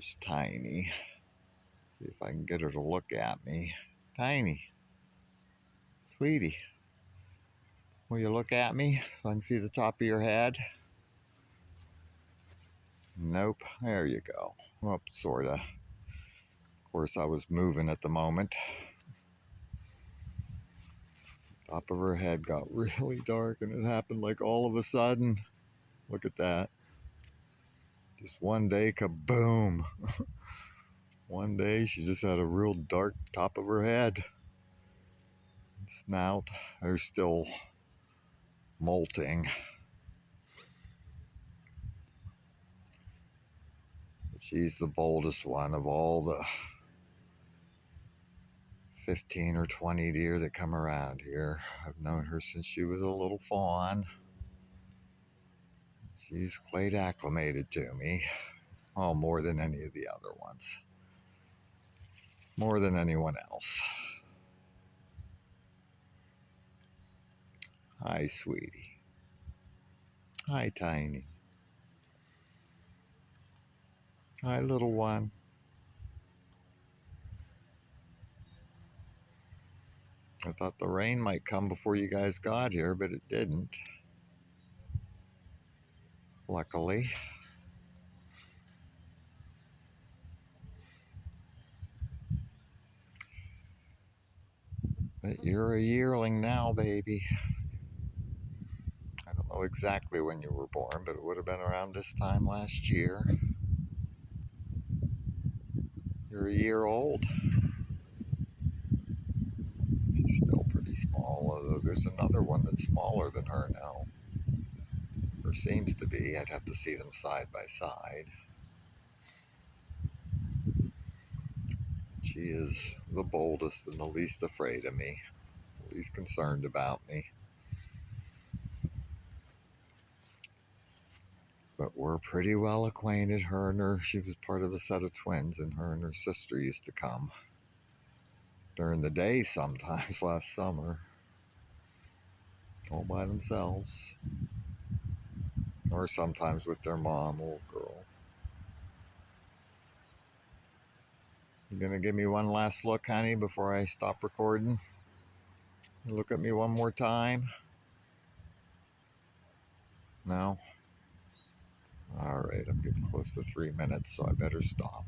There's Tiny. See if I can get her to look at me. Tiny, sweetie, will you look at me so I can see the top of your head? Nope. There you go. Well, sorta. Of course, I was moving at the moment. Top of her head got really dark, and it happened like all of a sudden. Look at that. Just one day, kaboom. One day, she just had a real dark top of her head. And snout, they're still molting. But she's the boldest one of all the 15 or 20 deer that come around here. I've known her since she was a little fawn. She's quite acclimated to me. Oh, more than any of the other ones. More than anyone else. Hi, sweetie. Hi, Tiny. Hi, little one. I thought the rain might come before you guys got here, but it didn't. Luckily. But you're a yearling now, baby. I don't know exactly when you were born, but it would have been around this time last year. You're a year old. She's still pretty small, although there's another one that's smaller than her now. Or seems to be. I'd have to see them side by side. She is the boldest and the least afraid of me, least concerned about me. But we're pretty well acquainted. Her and her, she was part of a set of twins, and her and her sister used to come during the day sometimes last summer, all by themselves, or sometimes with their mom, old girl. You gonna give me one last look, honey, before I stop recording? Look at me one more time? No? Alright, I'm getting close to 3 minutes, so I better stop.